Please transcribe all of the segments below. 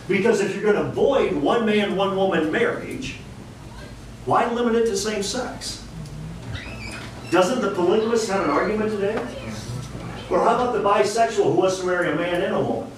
Because if you're going to avoid one man, one woman marriage, why limit it to same sex? Doesn't the polygamist have an argument today? Or how about the bisexual who wants to marry a man and a woman?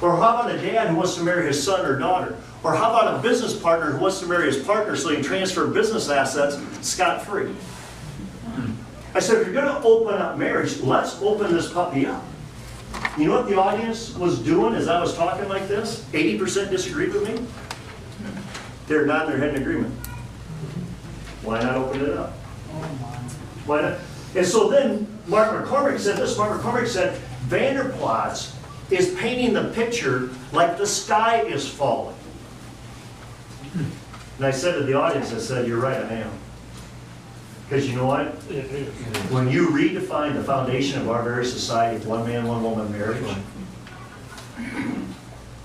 Or how about a dad who wants to marry his son or daughter? Or how about a business partner who wants to marry his partner so he can transfer business assets scot-free? I said, if you're going to open up marriage, let's open this puppy up. You know what the audience was doing as I was talking like this? 80% disagreed with me. They're nodding their head in agreement. Why not open it up? Why not? And so then Mark McCormick said this. Mark McCormick said, Vander Plaat is painting the picture like the sky is falling. And I said to the audience, I said, you're right, I am. Because you know what? When you redefine the foundation of our very society of one man, one woman marriage,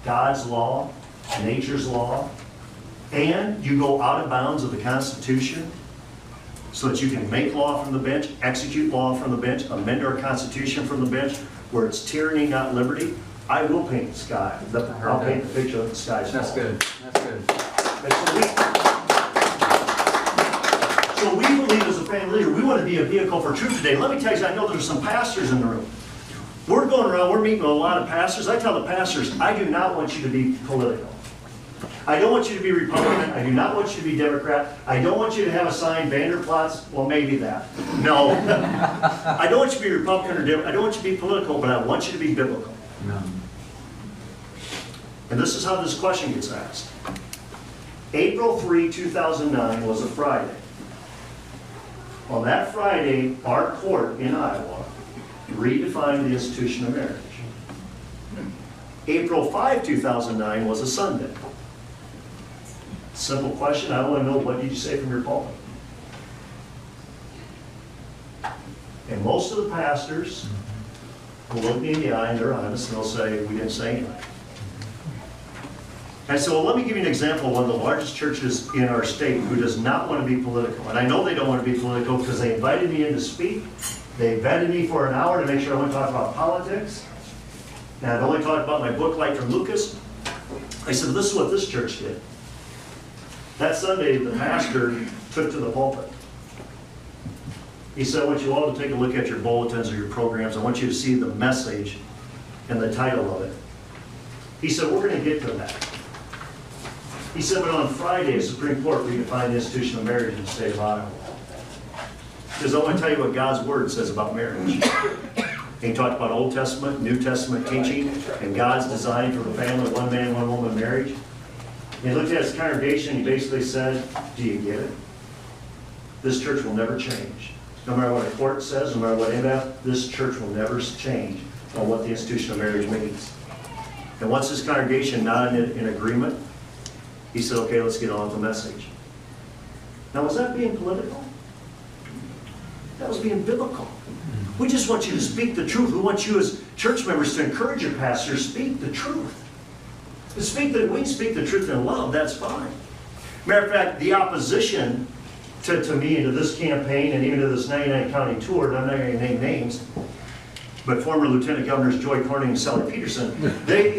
God's law, nature's law, and you go out of bounds of the Constitution so that you can make law from the bench, execute law from the bench, amend our Constitution from the bench, where it's tyranny, not liberty, I will paint the sky. I'll paint the picture of the sky. That's good. That's good. So we believe as a family leader, we want to be a vehicle for truth today. Let me tell you, I know there's some pastors in the room. We're going around, we're meeting with a lot of pastors. I tell the pastors, I do not want you to be political. I don't want you to be Republican. I do not want you to be Democrat. I don't want you to have a sign, Vander Plaat. Well, maybe that. No. I don't want you to be Republican or Democrat. I don't want you to be political, but I want you to be biblical. No. And this is how this question gets asked. April 3, 2009 was a Friday. On that Friday, our court in Iowa redefined the institution of marriage. April 5, 2009 was a Sunday. Simple question, I want to know, what did you say from your pulpit? And most of the pastors will look me in the eye and they're honest and they'll say, we didn't say anything. I said, well, let me give you an example of one of the largest churches in our state who does not want to be political. And I know they don't want to be political because they invited me in to speak. They vetted me for an hour to make sure I wouldn't talk about politics. And I'd only talk about my book, Light from Lucas. I said, this is what this church did. That Sunday, the pastor took to the pulpit. He said, I want you all to take a look at your bulletins or your programs. I want you to see the message and the title of it. He said, we're going to get to that. He said, but on Friday, the Supreme Court redefined the institution of marriage in the state of Iowa. Because I want to tell you what God's Word says about marriage. He talked about Old Testament, New Testament teaching, and God's design for the family, one man, one woman marriage. And he looked at his congregation and he basically said, do you get it? This church will never change. No matter what a court says, no matter what anybody, this church will never change on what the institution of marriage means. And once his congregation nodded in agreement, he said, okay, let's get on with the message. Now, was that being political? That was being biblical. We just want you to speak the truth. We want you as church members to encourage your pastor to speak the truth. We can speak the truth in love, that's fine. Matter of fact, the opposition to me and to this campaign and even to this 99 county tour, and I'm not going to name names, but former Lieutenant Governors Joy Corning and Sally Peterson, they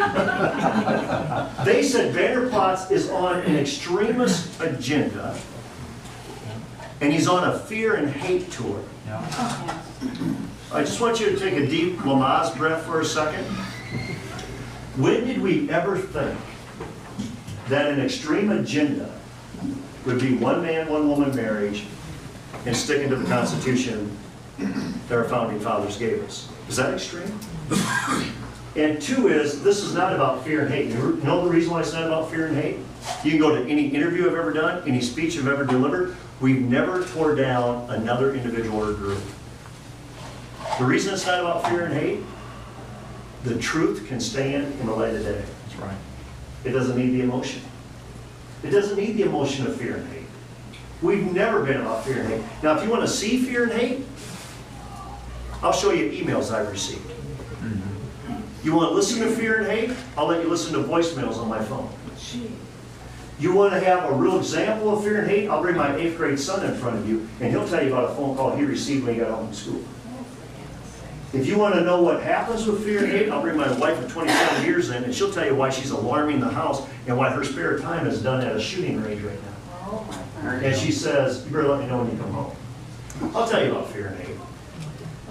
said Vander Plaat is on an extremist agenda, and he's on a fear and hate tour. Yeah. I just want you to take a deep Lamaze breath for a second. When did we ever think that an extreme agenda would be one man, one woman marriage and sticking to the Constitution that our founding fathers gave us? Is that extreme? And two is, this is not about fear and hate. You know the reason why it's not about fear and hate? You can go to any interview I've ever done, any speech I've ever delivered. We've never tore down another individual or group. The reason it's not about fear and hate, the truth can stand in the light of day. That's right. It doesn't need the emotion. It doesn't need the emotion of fear and hate. We've never been about fear and hate. Now, if you want to see fear and hate, I'll show you emails I've received. Mm-hmm. You want to listen to fear and hate? I'll let you listen to voicemails on my phone. You want to have a real example of fear and hate? I'll bring my 8th grade son in front of you, and he'll tell you about a phone call he received when he got home from school. If you want to know what happens with fear and hate, I'll bring my wife of 27 years in, and she'll tell you why she's alarming the house and why her spare time is done at a shooting range right now. Oh, my God. And she says, you better let me know when you come home. I'll tell you about fear and hate.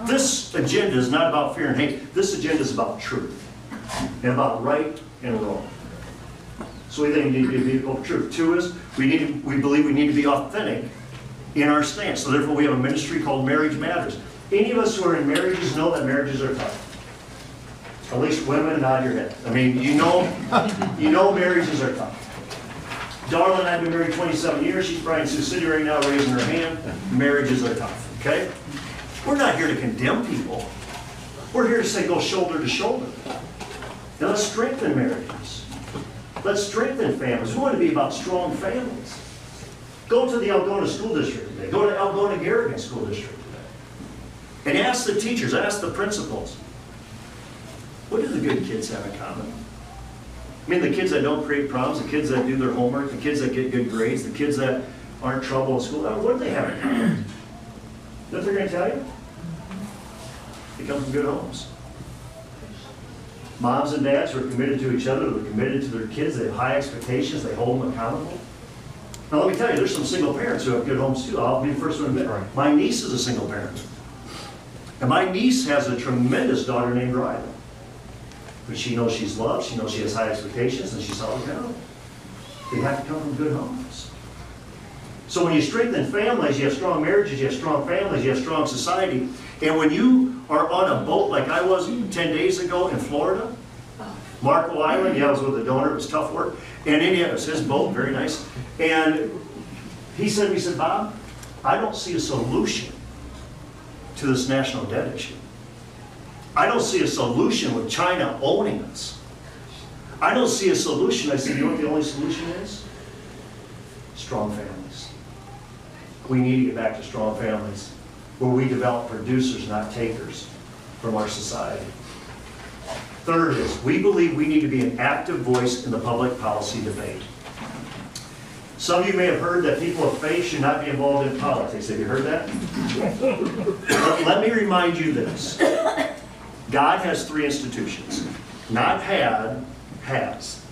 This agenda is not about fear and hate. This agenda is about truth and about right and wrong. So we think we need to be people of truth. Two is we believe we need to be authentic in our stance. So therefore we have a ministry called Marriage Matters. Any of us who are in marriages know that marriages are tough. At least women, nod your head. I mean, you know marriages are tough. Darla and I have been married 27 years. She's probably in Sioux City right now raising her hand. Marriages are tough, okay? We're not here to condemn people. We're here to say go shoulder to shoulder. Now let's strengthen marriages. Let's strengthen families. We want to be about strong families. Go to the Algona School District today. Go to Algona Garrigan School District today. And ask the teachers, ask the principals, what do the good kids have in common? I mean, the kids that don't create problems, the kids that do their homework, the kids that get good grades, the kids that aren't in trouble in school, what do they have in common? You know what they're going to tell you? They come from good homes. Moms and dads who are committed to each other, who are committed to their kids, they have high expectations, they hold them accountable. Now let me tell you, there's some single parents who have good homes too. I'll be the first one to admit. Right. My niece is a single parent. And my niece has a tremendous daughter named Riley. But she knows she's loved, she knows she has high expectations, and she's held accountable. They have to come from good homes. So when you strengthen families, you have strong marriages, you have strong families, you have strong society. And when you are on a boat like I was 10 days ago in Florida, Marco Island, yeah, I was with a donor, it was tough work. And it was his boat, very nice. And he said, Bob, I don't see a solution to this national debt issue. I don't see a solution with China owning us. I don't see a solution. I said, you know what the only solution is? Strong families. We need to get back to strong families where we develop producers, not takers, from our society. Third is, we believe we need to be an active voice in the public policy debate. Some of you may have heard that people of faith should not be involved in politics. Have you heard that? Let me remind you this. God has three institutions. Not had, has.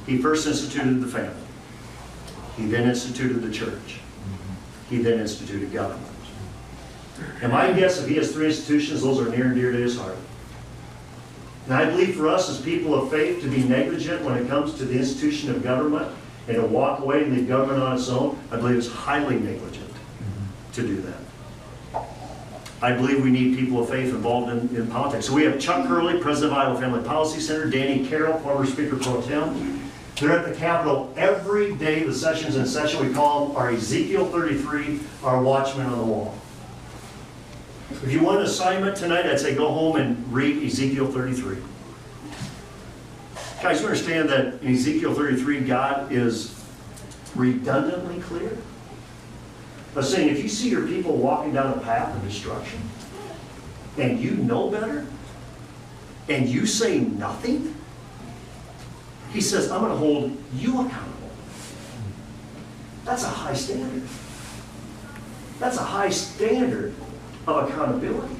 He first instituted the family. He then instituted the church. He then instituted government. And my guess, if he has three institutions, those are near and dear to his heart. And I believe for us as people of faith to be negligent when it comes to the institution of government and to walk away and leave government on its own, I believe it's highly negligent to do that. I believe we need people of faith involved in politics. So we have Chuck Hurley, President of Iowa Family Policy Center, Danny Carroll, former Speaker Pro Tem. They're at the Capitol every day the session's in session. We call them our Ezekiel 33, our watchmen on the wall. If you want an assignment tonight, I'd say go home and read Ezekiel 33. Guys, you understand that in Ezekiel 33, God is redundantly clear? By saying, if you see your people walking down a path of destruction, and you know better, and you say nothing, he says, I'm going to hold you accountable. That's a high standard. That's a high standard of accountability.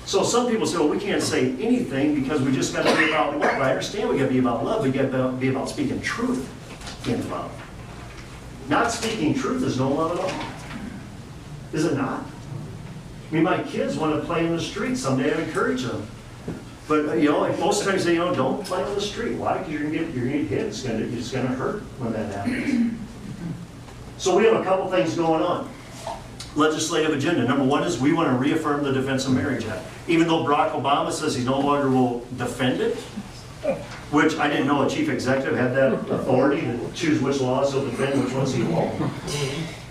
So some people say, well, we can't say anything because we just got to be about love. I understand we got to be about love. We got to be about speaking truth in love. Not speaking truth is no love at all. Is it not? I mean, my kids want to play in the street. Someday I encourage them. But, most times they don't play on the street. Why? Because you're going to get hit. It's going to hurt when that happens. So we have a couple things going on. Legislative agenda. Number one is we want to reaffirm the Defense of Marriage Act. Even though Barack Obama says he no longer will defend it, which I didn't know a chief executive had that authority to choose which laws he'll defend, which ones he won't.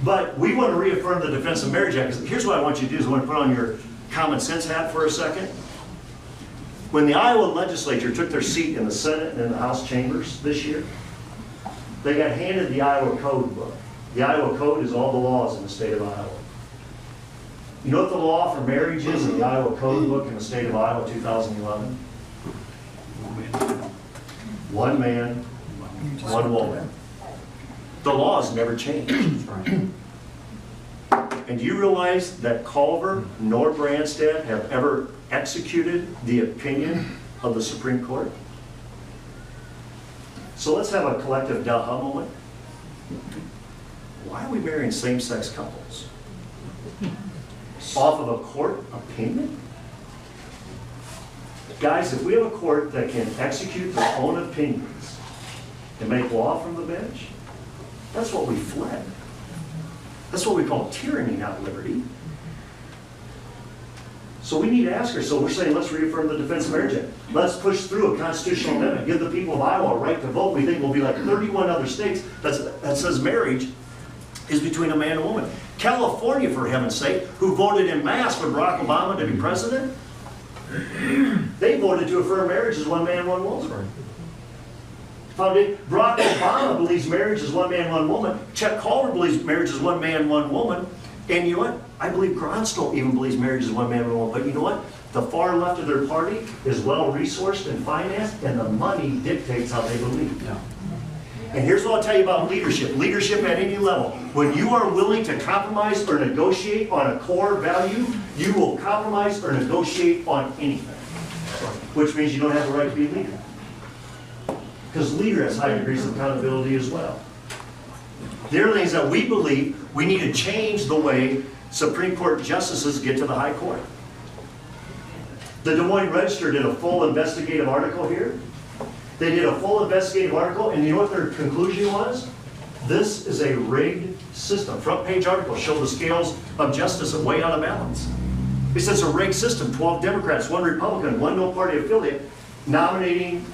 But we want to reaffirm the Defense of Marriage Act. Here's what I want you to do is I want to put on your common sense hat for a second. When the Iowa legislature took their seat in the Senate and in the House chambers this year, they got handed the Iowa Code book. The Iowa Code is all the laws in the state of Iowa. You know what the law for marriage is in the Iowa Code book in the state of Iowa, 2011? One man, one woman. The law has never changed. And do you realize that Culver nor Branstad have ever executed the opinion of the Supreme Court? So let's have a collective aha moment. Why are we marrying same-sex couples? Off of a court opinion? Guys, if we have a court that can execute their own opinions and make law from the bench, that's what we fled. That's what we call tyranny, not liberty. So we need to ask ourselves, we're saying let's reaffirm the Defense of Marriage Act. Let's push through a constitutional amendment, give the people of Iowa a right to vote. We think we'll be like 31 other states that says marriage is between a man and a woman. California, for heaven's sake, who voted en masse for Barack Obama to be president, they voted to affirm marriage as one man, one woman. Barack Obama believes marriage is one man, one woman. Chet Culver believes marriage is one man, one woman. And you know what? I believe Gronstal even believes marriage is one man, one woman. But you know what? The far left of their party is well resourced and financed, and the money dictates how they believe. Yeah. And here's what I'll tell you about leadership. Leadership at any level. When you are willing to compromise or negotiate on a core value, you will compromise or negotiate on anything. Which means you don't have the right to be a leader. Because leader has high degrees of accountability as well. The other thing is that we believe we need to change the way Supreme Court justices get to the high court. The Des Moines Register did a full investigative article here. They did a full investigative article, and you know what their conclusion was? This is a rigged system. Front page article showed the scales of justice are way out of balance. It says a rigged system, 12 Democrats, 1 Republican, 1 no party affiliate, nominating